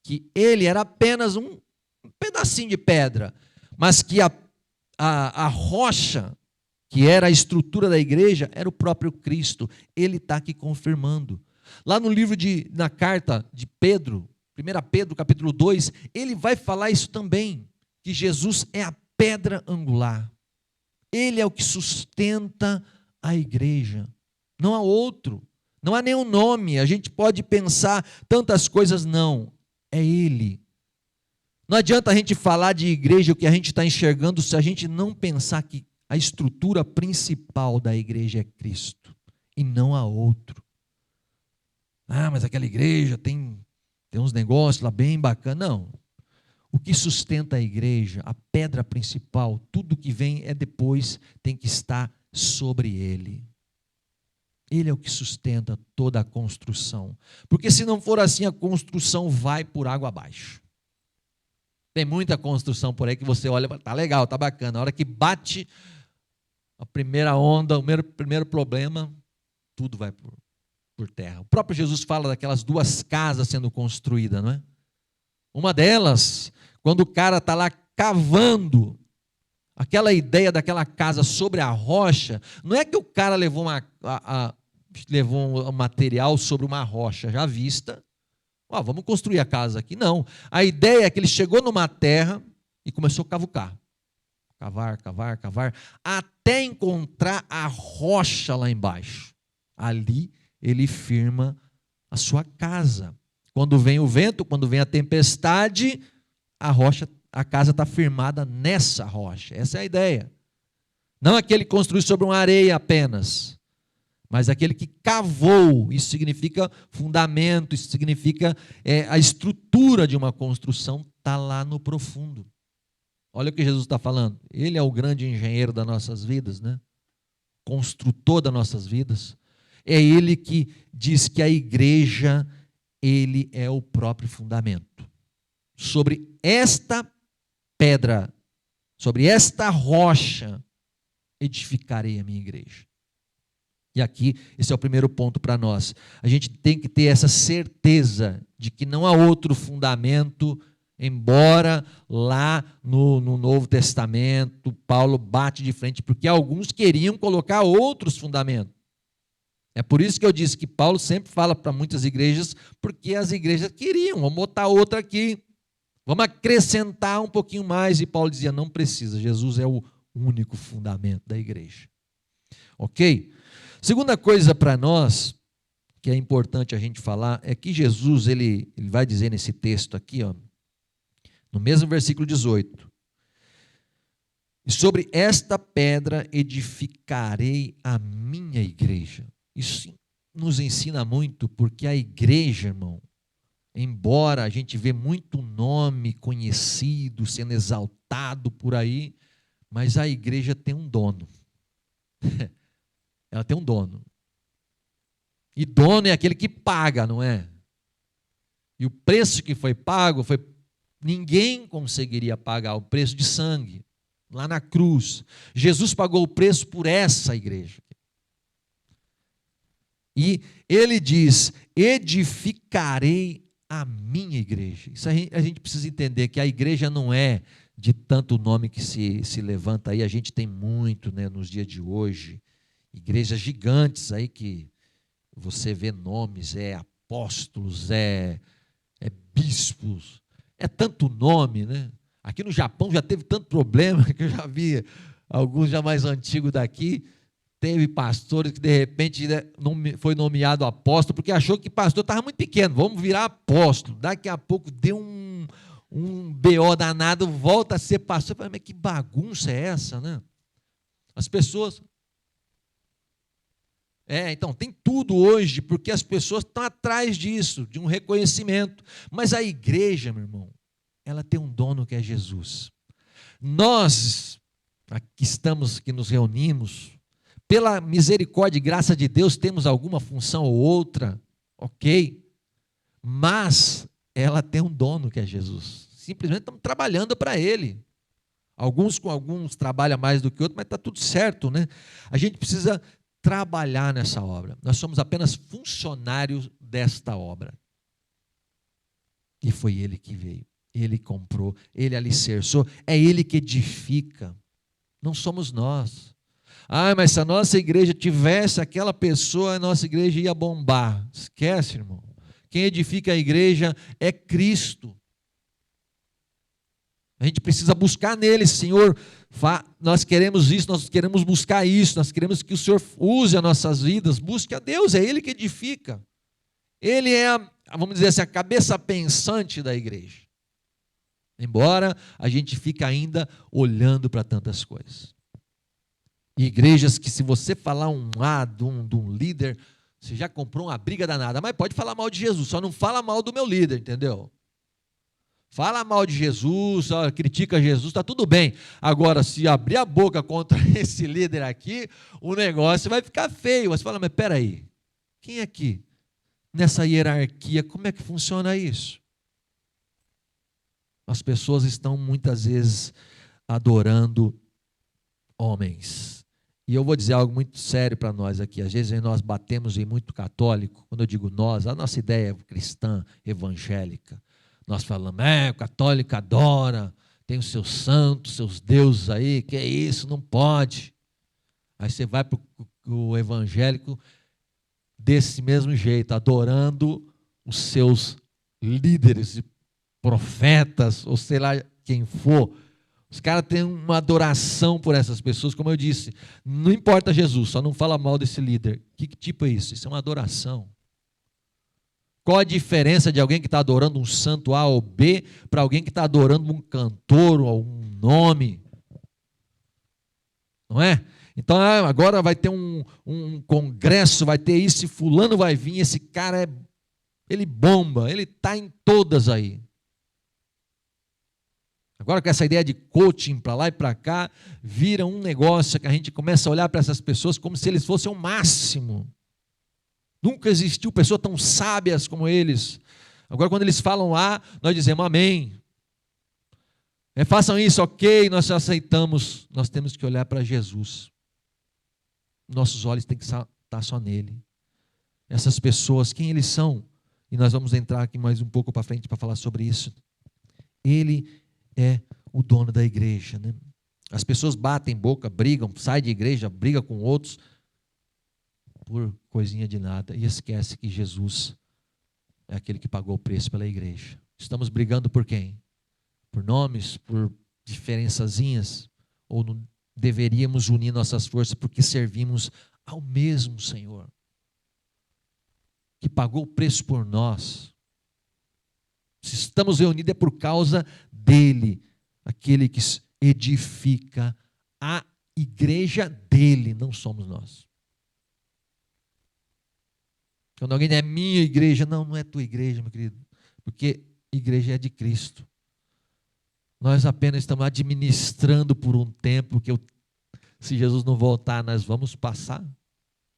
que ele era apenas um pedacinho de pedra, mas que a rocha, que era a estrutura da igreja, era o próprio Cristo. Ele está aqui confirmando. Lá no livro, na carta de Pedro, 1 Pedro, capítulo 2, ele vai falar isso também, que Jesus é a pedra angular. Ele é o que sustenta a igreja. Não há outro. Não há nenhum nome. A gente pode pensar tantas coisas, não. É Ele. Não adianta a gente falar de igreja o que a gente está enxergando se a gente não pensar que a estrutura principal da igreja é Cristo e não há outro. Ah, mas aquela igreja tem uns negócios lá bem bacanas. Não. O que sustenta a igreja, a pedra principal, tudo que vem é depois, tem que estar sobre ele. Ele é o que sustenta toda a construção. Porque se não for assim, a construção vai por água abaixo. Tem muita construção por aí que você olha, tá legal, tá bacana. A hora que bate a primeira onda, o primeiro problema, tudo vai por terra. O próprio Jesus fala daquelas duas casas sendo construídas, não é? Uma delas, quando o cara está lá cavando, aquela ideia daquela casa sobre a rocha, não é que o cara levou um material sobre uma rocha já vista, vamos construir a casa aqui. Não, a ideia é que ele chegou numa terra e começou a cavucar. Cavar, até encontrar a rocha lá embaixo. Ali ele firma a sua casa. Quando vem o vento, quando vem a tempestade, a casa está firmada nessa rocha. Essa é a ideia. Não aquele que construiu sobre uma areia apenas, mas aquele que cavou. Isso significa fundamento, isso significa a estrutura de uma construção está lá no profundo. Olha o que Jesus está falando. Ele é o grande engenheiro das nossas vidas, né? Construtor das nossas vidas. É ele que diz que a igreja, ele é o próprio fundamento. Sobre esta pedra, sobre esta rocha, edificarei a minha igreja. E aqui, esse é o primeiro ponto para nós. A gente tem que ter essa certeza de que não há outro fundamento, embora lá no Novo Testamento, Paulo bate de frente, porque alguns queriam colocar outros fundamentos. É por isso que eu disse que Paulo sempre fala para muitas igrejas, porque as igrejas queriam, vamos botar outra aqui, vamos acrescentar um pouquinho mais, e Paulo dizia, não precisa, Jesus é o único fundamento da igreja. Ok? Segunda coisa para nós, que é importante a gente falar é que Jesus, ele vai dizer nesse texto aqui, ó, no mesmo versículo 18, e sobre esta pedra edificarei a minha igreja. Isso nos ensina muito, porque a igreja, irmão, embora a gente vê muito nome conhecido sendo exaltado por aí, mas a igreja tem um dono. Ela tem um dono. E dono é aquele que paga, não é? E o preço que foi pago foi... Ninguém conseguiria pagar o preço de sangue lá na cruz. Jesus pagou o preço por essa igreja. E ele diz: edificarei a minha igreja. Isso a gente precisa entender, que a igreja não é de tanto nome que se levanta aí. A gente tem muito, né, nos dias de hoje, igrejas gigantes aí que você vê nomes, apóstolos, bispos, tanto nome, né? Aqui no Japão já teve tanto problema, que eu já vi alguns já mais antigos daqui, teve pastores que de repente foi nomeado apóstolo, porque achou que pastor estava muito pequeno, vamos virar apóstolo. Daqui a pouco deu um BO danado, volta a ser pastor. Eu falei, mas que bagunça é essa, né? As pessoas... então, tem tudo hoje, porque as pessoas estão atrás disso, de um reconhecimento. Mas a igreja, meu irmão, ela tem um dono que é Jesus. Nós, aqui estamos, que nos reunimos, pela misericórdia e graça de Deus, temos alguma função ou outra, ok? Mas ela tem um dono que é Jesus. Simplesmente estamos trabalhando para Ele. Alguns trabalham mais do que outros, mas está tudo certo, né? A gente precisa trabalhar nessa obra. Nós somos apenas funcionários desta obra. E foi Ele que veio. Ele comprou, Ele alicerçou, é Ele que edifica. Não somos nós. Mas se a nossa igreja tivesse aquela pessoa, a nossa igreja ia bombar. Esquece, irmão. Quem edifica a igreja é Cristo. A gente precisa buscar nele, Senhor, nós queremos isso, nós queremos buscar isso, nós queremos que o Senhor use as nossas vidas. Busque a Deus, é Ele que edifica. Ele é, vamos dizer assim, a cabeça pensante da igreja. Embora a gente fique ainda olhando para tantas coisas. E igrejas que, se você falar de um líder, você já comprou uma briga danada. Mas pode falar mal de Jesus, só não fala mal do meu líder, entendeu? Fala mal de Jesus, critica Jesus, está tudo bem. Agora, se abrir a boca contra esse líder aqui, o negócio vai ficar feio. Você fala, mas espera aí, quem aqui, nessa hierarquia, como é que funciona isso? As pessoas estão muitas vezes adorando homens. E eu vou dizer algo muito sério para nós aqui. Às vezes nós batemos em muito católico. Quando eu digo nós, a nossa ideia é cristã, evangélica. Nós falamos, o católico adora, tem os seus santos, seus deuses aí, que é isso, não pode. Aí você vai para o evangélico desse mesmo jeito, adorando os seus líderes, profetas, ou sei lá quem for. Os caras têm uma adoração por essas pessoas, como eu disse, não importa Jesus, só não fala mal desse líder. Que tipo é isso? Isso é uma adoração. Qual a diferença de alguém que está adorando um santo A ou B para alguém que está adorando um cantor ou um nome? Não é? Então agora vai ter um congresso, vai ter isso, e fulano vai vir, esse cara ele bomba, ele está em todas aí. Agora, com essa ideia de coaching para lá e para cá, vira um negócio que a gente começa a olhar para essas pessoas como se eles fossem o máximo. Nunca existiu pessoas tão sábias como eles. Agora, quando eles falam A, nós dizemos amém. Façam isso, ok, nós aceitamos. Nós temos que olhar para Jesus. Nossos olhos têm que estar só nele. Essas pessoas, quem eles são? E nós vamos entrar aqui mais um pouco para frente para falar sobre isso. Ele é o dono da igreja, né? As pessoas batem boca, brigam, saem de igreja, brigam com outros por coisinha de nada e esquece que Jesus é aquele que pagou o preço pela igreja. Estamos brigando por quem? Por nomes, por diferençazinhas? Ou não deveríamos unir nossas forças porque servimos ao mesmo Senhor? que pagou o preço por nós. Se estamos reunidos é por causa dele, aquele que edifica a igreja dele, não somos nós. Quando alguém diz, é minha igreja, não, não é tua igreja, meu querido, porque igreja é de Cristo. Nós apenas estamos administrando por um tempo, porque se Jesus não voltar, nós vamos passar,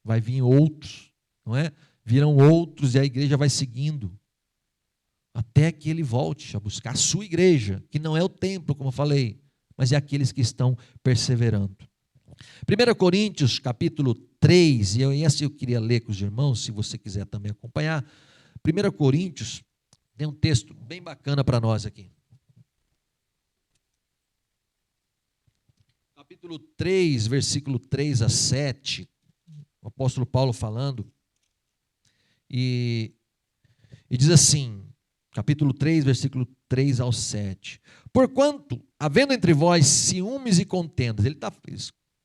vai vir outros, não é? Virão outros e a igreja vai seguindo, até que ele volte a buscar a sua igreja, que não é o templo, como eu falei, mas é aqueles que estão perseverando. 1 Coríntios, capítulo 3, e esse eu queria ler com os irmãos, se você quiser também acompanhar. 1 Coríntios, tem um texto bem bacana para nós aqui. Capítulo 3, versículo 3 a 7, o apóstolo Paulo falando, e diz assim, capítulo 3, versículo 3 ao 7. Porquanto, havendo entre vós ciúmes e contendas,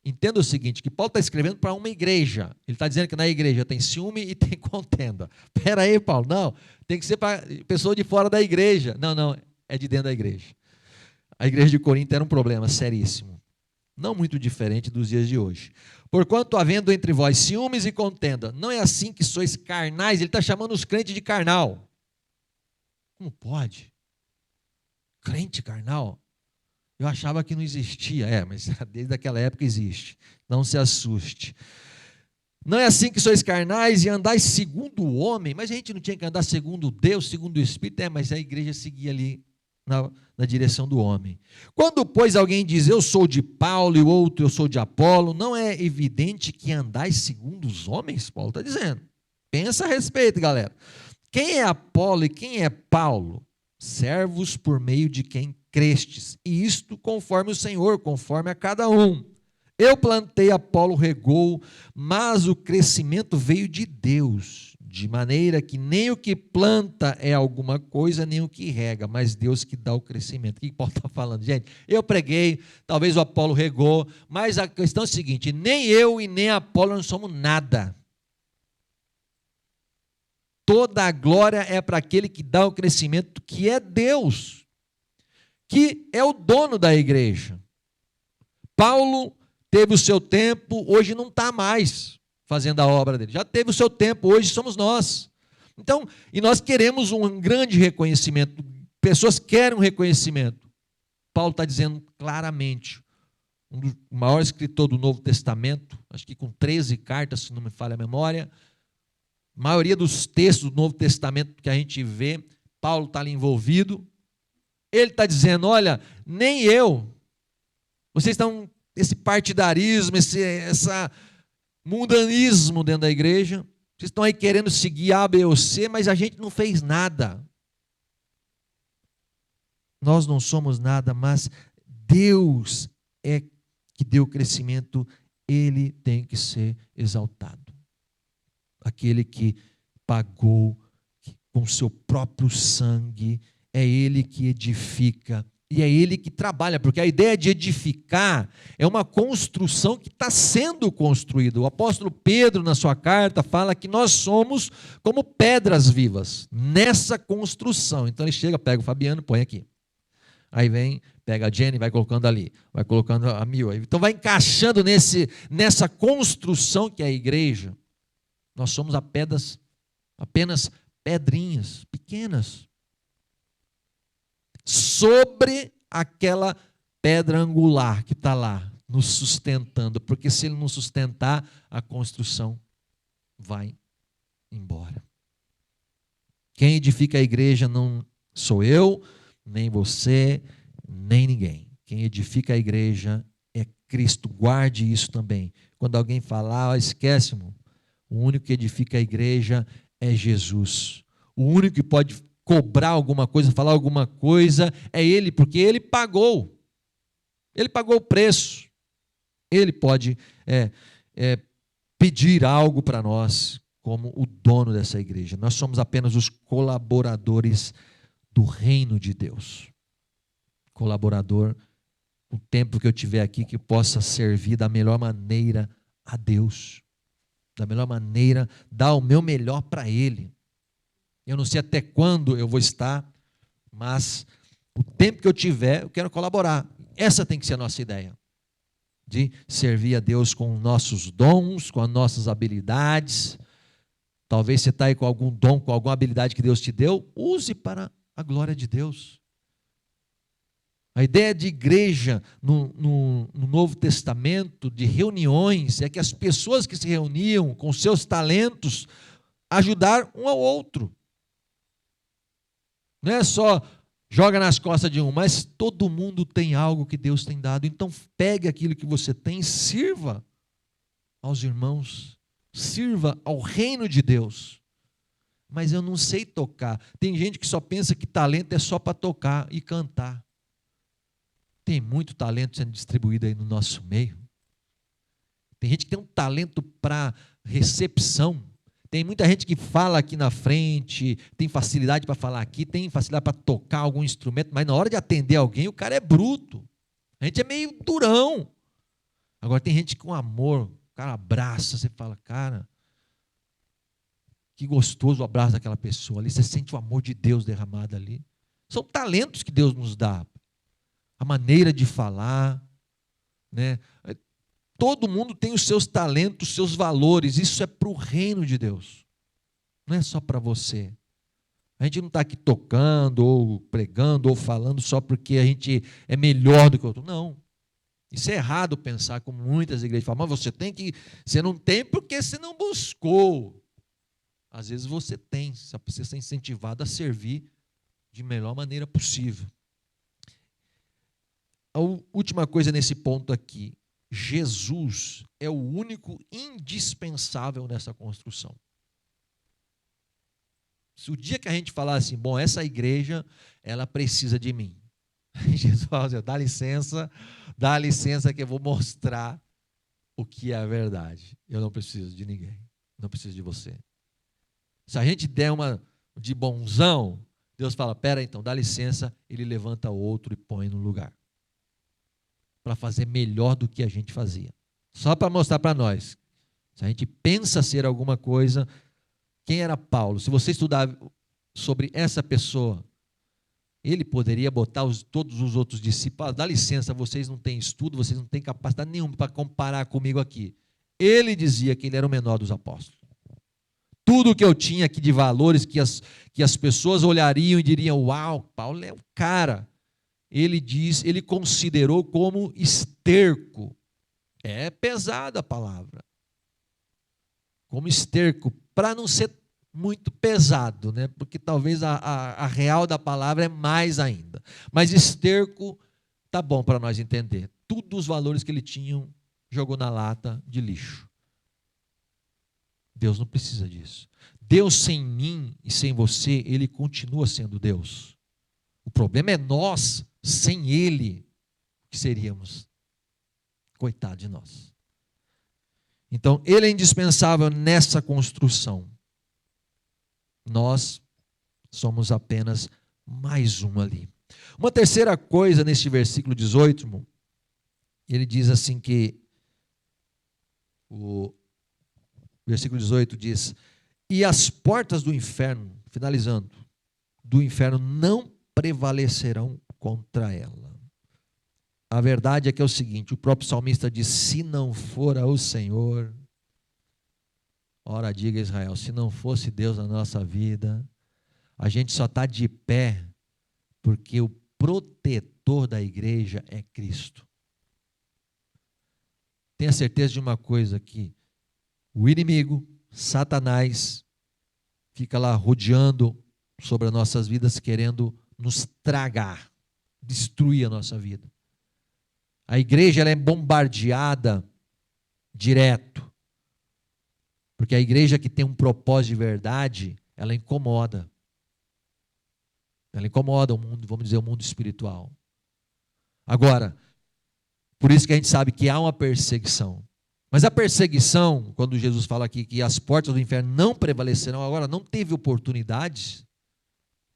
entenda o seguinte, que Paulo está escrevendo para uma igreja, ele está dizendo que na igreja tem ciúme e tem contenda. Espera aí, Paulo, não, tem que ser para pessoa de fora da igreja. Não, é de dentro da igreja. A igreja de Corinto era um problema seríssimo, não muito diferente dos dias de hoje. Porquanto, havendo entre vós ciúmes e contenda, não é assim que sois carnais, ele está chamando os crentes de carnal. Como pode? Crente carnal? Eu achava que não existia. Mas desde aquela época existe. Não se assuste. Não é assim que sois carnais e andais segundo o homem. Mas a gente não tinha que andar segundo Deus, segundo o Espírito. Mas a igreja seguia ali na direção do homem. Quando, pois, alguém diz, eu sou de Paulo e o outro, eu sou de Apolo, não é evidente que andais segundo os homens? Paulo está dizendo. Pensa a respeito, galera. Quem é Apolo e quem é Paulo? Servos por meio de quem crestes, e isto conforme o Senhor, conforme a cada um. Eu plantei, Apolo regou, mas o crescimento veio de Deus, de maneira que nem o que planta é alguma coisa, nem o que rega, mas Deus que dá o crescimento. O que Paulo está falando? Gente, eu preguei, talvez o Apolo regou, mas a questão é a seguinte, nem eu e nem Apolo não somos nada. Toda a glória é para aquele que dá o crescimento, que é Deus, que é o dono da igreja. Paulo teve o seu tempo, hoje não está mais fazendo a obra dele. Já teve o seu tempo, hoje somos nós. Então, e nós queremos um grande reconhecimento, pessoas querem um reconhecimento. Paulo está dizendo claramente, o maior escritor do Novo Testamento, acho que com 13 cartas, se não me falha a memória, a maioria dos textos do Novo Testamento que a gente vê, Paulo está ali envolvido. Ele está dizendo, olha, nem eu, vocês estão, esse partidarismo, esse mundanismo dentro da igreja, vocês estão aí querendo seguir A, B ou C, mas a gente não fez nada. Nós não somos nada, mas Deus é que deu o crescimento, Ele tem que ser exaltado. Aquele que pagou com seu próprio sangue, é Ele que edifica, e é Ele que trabalha, porque a ideia de edificar é uma construção que está sendo construída. O apóstolo Pedro, na sua carta, fala que nós somos como pedras vivas, nessa construção. Então ele chega, pega o Fabiano, põe aqui. Aí vem, pega a Jenny, vai colocando ali, vai colocando a Mil. Então vai encaixando nessa construção que é a igreja. Nós somos apenas pedrinhas pequenas sobre aquela pedra angular que está lá, nos sustentando, porque se ele não sustentar, a construção vai embora. Quem edifica a igreja não sou eu, nem você, nem ninguém. Quem edifica a igreja é Cristo. Guarde isso também. Quando alguém falar, esquece, irmão. O único que edifica a igreja é Jesus. O único que pode cobrar alguma coisa, falar alguma coisa, é Ele, porque Ele pagou. Ele pagou o preço. Ele pode pedir algo para nós, como o dono dessa igreja. Nós somos apenas os colaboradores do reino de Deus. Colaborador, o tempo que eu tiver aqui, que possa servir da melhor maneira a Deus. da melhor maneira, dar o meu melhor para Ele. Eu não sei até quando eu vou estar, mas o tempo que eu tiver, eu quero colaborar. Essa tem que ser a nossa ideia, de servir a Deus com nossos dons, com as nossas habilidades. Talvez você está aí com algum dom, com alguma habilidade que Deus te deu, use para a glória de Deus. A ideia de igreja no Novo Testamento, de reuniões, é que as pessoas que se reuniam com seus talentos, ajudar um ao outro. Não é só joga nas costas de um, mas todo mundo tem algo que Deus tem dado. Então pegue aquilo que você tem, sirva aos irmãos, sirva ao reino de Deus. Mas eu não sei tocar. Tem gente que só pensa que talento é só para tocar e cantar. Tem muito talento sendo distribuído aí no nosso meio. Tem gente que tem um talento para recepção. Tem muita gente que fala aqui na frente, tem facilidade para falar aqui, tem facilidade para tocar algum instrumento, mas na hora de atender alguém, o cara é bruto. A gente é meio durão. Agora tem gente com amor, o cara abraça, você fala, cara, que gostoso o abraço daquela pessoa ali, você sente o amor de Deus derramado ali. São talentos que Deus nos dá. A maneira de falar, né? Todo mundo tem os seus talentos, os seus valores, isso é para o reino de Deus, não é só para você. A gente não está aqui tocando, ou pregando, ou falando só porque a gente é melhor do que o outro, não. Isso é errado pensar, como muitas igrejas falam, mas você não tem porque você não buscou. Às vezes você tem, só precisa ser incentivado a servir de melhor maneira possível. A última coisa nesse ponto aqui, Jesus é o único indispensável nessa construção. Se o dia que a gente falar assim, bom, essa igreja, ela precisa de mim. Jesus fala assim, dá licença que eu vou mostrar o que é a verdade. Eu não preciso de ninguém, não preciso de você. Se a gente der uma de bonzão, Deus fala, pera então, dá licença, ele levanta outro e põe no lugar. Para fazer melhor do que a gente fazia. Só para mostrar para nós. Se a gente pensa ser alguma coisa, quem era Paulo? Se você estudar sobre essa pessoa, ele poderia botar todos os outros discípulos, dá licença, vocês não têm estudo, vocês não têm capacidade nenhuma para comparar comigo aqui. Ele dizia que ele era o menor dos apóstolos. Tudo que eu tinha aqui de valores que as pessoas olhariam e diriam, uau, Paulo é o cara. Ele considerou como esterco. É pesada a palavra. Como esterco, para não ser muito pesado, né? Porque talvez a real da palavra é mais ainda. Mas esterco tá bom para nós entender. Todos os valores que ele tinha, jogou na lata de lixo. Deus não precisa disso. Deus sem mim e sem você, ele continua sendo Deus. O problema é nós, sem Ele, que seríamos. Coitado de nós. Então, Ele é indispensável nessa construção. Nós somos apenas mais um ali. Uma terceira coisa neste versículo 18, irmão, ele diz assim que, o versículo 18 diz, e as portas do inferno, finalizando, do inferno não prevalecerão contra ela. A verdade é que é o seguinte, o próprio salmista diz, se não fora o Senhor, ora diga Israel, se não fosse Deus na nossa vida, a gente só está de pé porque o protetor da igreja é Cristo. Tenha certeza de uma coisa aqui, o inimigo, Satanás, fica lá rodeando sobre as nossas vidas, querendo nos tragar, destruir a nossa vida. A igreja ela é bombardeada direto, porque a igreja que tem um propósito de verdade, ela incomoda. Ela incomoda o mundo, vamos dizer, o mundo espiritual. Agora, por isso que a gente sabe que há uma perseguição. Mas a perseguição, quando Jesus fala aqui que as portas do inferno não prevalecerão, agora não teve oportunidades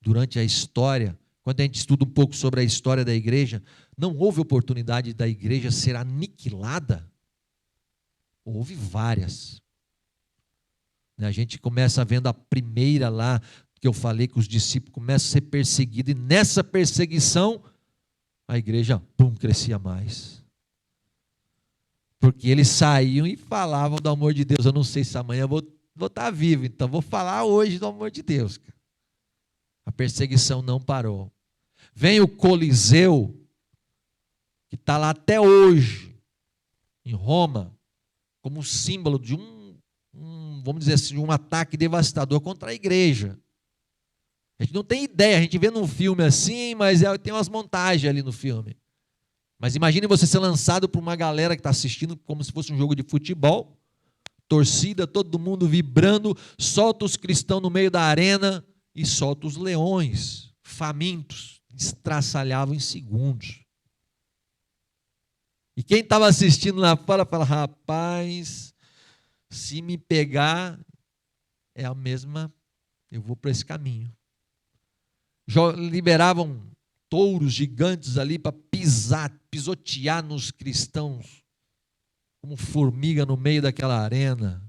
durante a história, quando a gente estuda um pouco sobre a história da igreja, não houve oportunidade da igreja ser aniquilada? Houve várias. A gente começa vendo a primeira lá, que eu falei que os discípulos começam a ser perseguidos, e nessa perseguição, a igreja, pum, crescia mais. Porque eles saíam e falavam do amor de Deus. Eu não sei se amanhã eu vou estar vivo, então vou falar hoje do amor de Deus. A perseguição não parou. Vem o Coliseu, que está lá até hoje, em Roma, como um símbolo de vamos dizer assim, um ataque devastador contra a igreja. A gente não tem ideia, a gente vê num filme assim, mas tem umas montagens ali no filme. Mas imagine você ser lançado por uma galera que está assistindo como se fosse um jogo de futebol, torcida, todo mundo vibrando, solta os cristãos no meio da arena e solta os leões, famintos, estraçalhavam em segundos. E quem estava assistindo lá fora fala, rapaz, se me pegar, é a mesma, eu vou para esse caminho. Liberavam touros gigantes ali para pisotear nos cristãos, como formiga no meio daquela arena.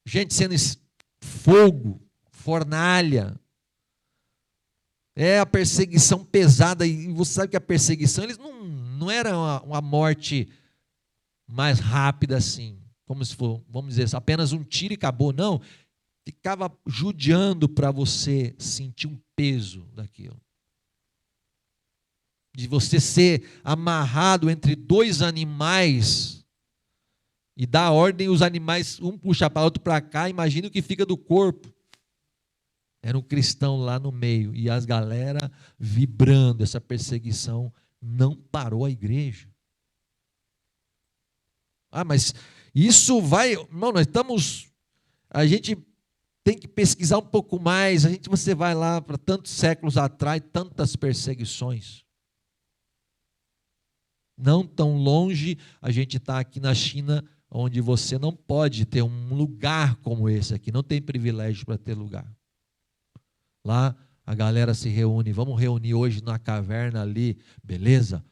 Gente sendo fogo, fornalha. É a perseguição pesada, e você sabe que a perseguição, eles não era uma morte mais rápida assim, como se for, vamos dizer, apenas um tiro e acabou, não. Ficava judiando para você sentir um peso daquilo. De você ser amarrado entre dois animais e dar ordem, os animais, um puxa para o outro para cá, imagina o que fica do corpo. Era um cristão lá no meio, e as galera vibrando, essa perseguição não parou a igreja. Mas isso vai, irmão, a gente tem que pesquisar um pouco mais, você vai lá para tantos séculos atrás, tantas perseguições. Não tão longe, a gente está aqui na China, onde você não pode ter um lugar como esse aqui, não tem privilégio para ter lugar. Lá a galera se reúne, vamos reunir hoje na caverna ali, beleza?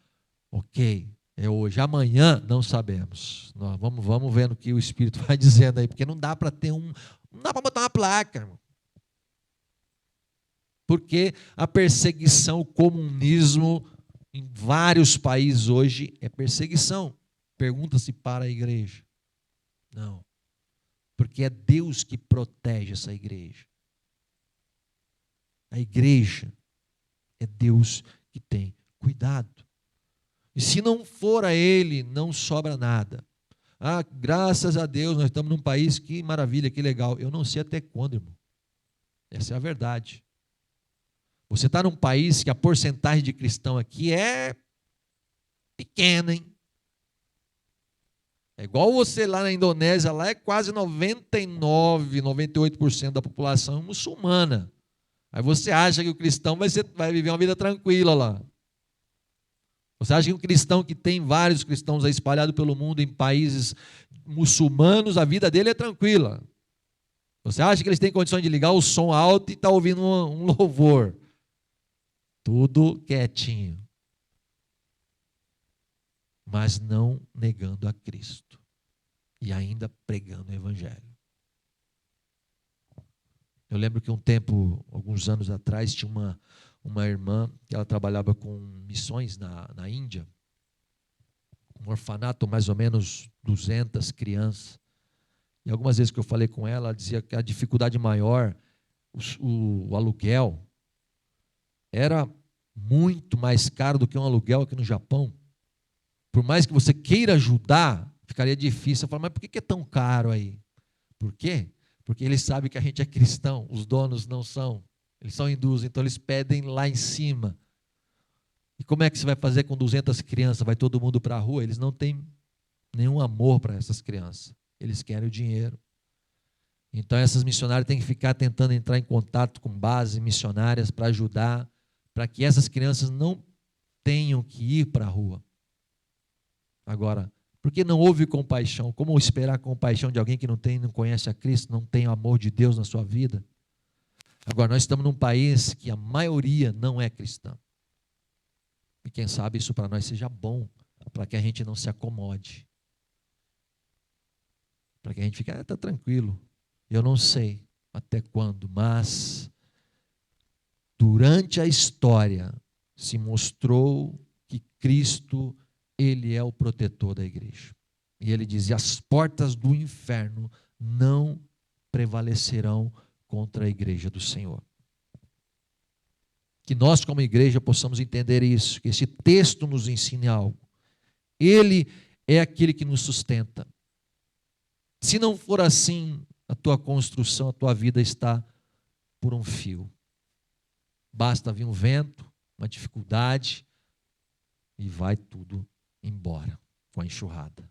Ok, é hoje. Amanhã não sabemos. Nós vamos vendo o que o Espírito vai dizendo aí, porque não dá para ter não dá para botar uma placa, irmão. Porque a perseguição, o comunismo em vários países hoje é perseguição. Pergunta-se para a igreja. Não. Porque é Deus que protege essa igreja. A igreja é Deus que tem cuidado. E se não for a Ele, não sobra nada. Graças a Deus, nós estamos num país, que maravilha, que legal. Eu não sei até quando, irmão. Essa é a verdade. Você está num país que a porcentagem de cristão aqui é pequena, hein? É igual você lá na Indonésia, lá é quase 99, 98% da população muçulmana. Aí você acha que o cristão vai viver uma vida tranquila lá. Você acha que um cristão que tem vários cristãos aí espalhados pelo mundo em países muçulmanos, a vida dele é tranquila. Você acha que eles têm condições de ligar o som alto e estar ouvindo um louvor? Tudo quietinho. Mas não negando a Cristo. E ainda pregando o Evangelho. Eu lembro que alguns anos atrás, tinha uma irmã que ela trabalhava com missões na Índia. Um orfanato, mais ou menos 200 crianças. E algumas vezes que eu falei com ela, ela dizia que a dificuldade maior, o aluguel, era muito mais caro do que um aluguel aqui no Japão. Por mais que você queira ajudar, ficaria difícil. Eu falo, mas por que é tão caro aí? Por quê? Porque eles sabem que a gente é cristão, os donos não são. Eles são hindus, então eles pedem lá em cima. E como é que você vai fazer com 200 crianças? Vai todo mundo para a rua? Eles não têm nenhum amor para essas crianças. Eles querem o dinheiro. Então essas missionárias têm que ficar tentando entrar em contato com bases missionárias para ajudar, para que essas crianças não tenham que ir para a rua. Agora, por que não houve compaixão? Como esperar compaixão de alguém que não conhece a Cristo, não tem o amor de Deus na sua vida? Agora, nós estamos num país que a maioria não é cristã. E quem sabe isso para nós seja bom, para que a gente não se acomode. Para que a gente fique, está tranquilo. Eu não sei até quando, mas durante a história se mostrou que Cristo, ele é o protetor da igreja. E ele diz: e as portas do inferno não prevalecerão contra a igreja do Senhor. Que nós, como igreja, possamos entender isso, que esse texto nos ensine algo. Ele é aquele que nos sustenta. Se não for assim, a tua construção, a tua vida está por um fio. Basta vir um vento, uma dificuldade, e vai tudo embora com a enxurrada.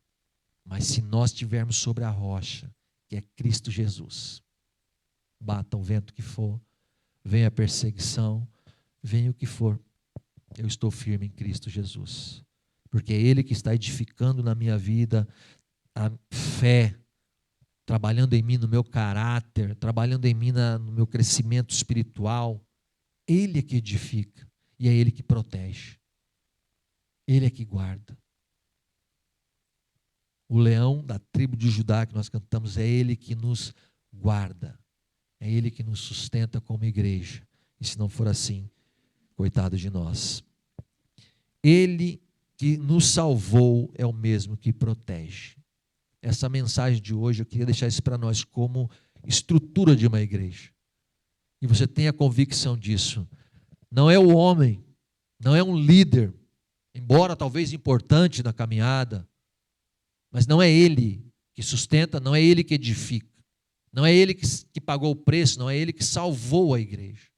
Mas se nós estivermos sobre a rocha, que é Cristo Jesus, bata o vento que for, venha a perseguição, venha o que for, eu estou firme em Cristo Jesus. Porque é Ele que está edificando na minha vida a fé, trabalhando em mim no meu caráter, trabalhando em mim no meu crescimento espiritual. Ele é que edifica e é Ele que protege. Ele é que guarda. O leão da tribo de Judá que nós cantamos, é Ele que nos guarda. É Ele que nos sustenta como igreja. E se não for assim, coitado de nós. Ele que nos salvou é o mesmo que protege. Essa mensagem de hoje, eu queria deixar isso para nós como estrutura de uma igreja. E você tem a convicção disso. Não é o homem, não é um líder, embora talvez importante na caminhada, mas não é ele que sustenta, não é ele que edifica, não é ele que pagou o preço, não é ele que salvou a igreja.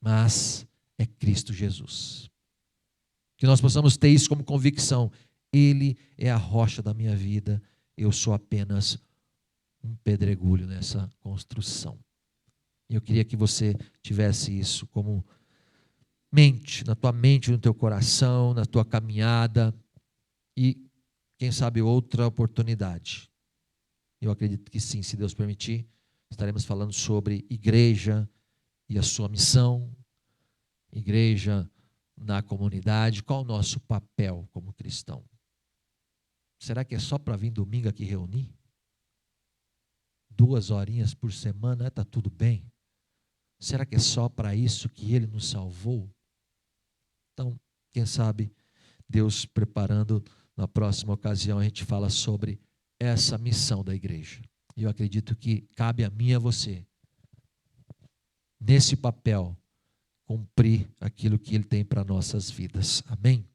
Mas é Cristo Jesus. Que nós possamos ter isso como convicção. Ele é a rocha da minha vida, eu sou apenas um pedregulho nessa construção. E eu queria que você tivesse isso como mente, na tua mente, no teu coração, na tua caminhada, e quem sabe outra oportunidade. Eu acredito que sim, se Deus permitir, estaremos falando sobre igreja e a sua missão, igreja na comunidade, qual o nosso papel como cristão. Será que é só para vir domingo aqui reunir? 2 horinhas por semana, está tudo bem? Será que é só para isso que Ele nos salvou? Então, quem sabe, Deus preparando, na próxima ocasião a gente fala sobre essa missão da igreja. E eu acredito que cabe a mim e a você, nesse papel, cumprir aquilo que Ele tem para nossas vidas. Amém?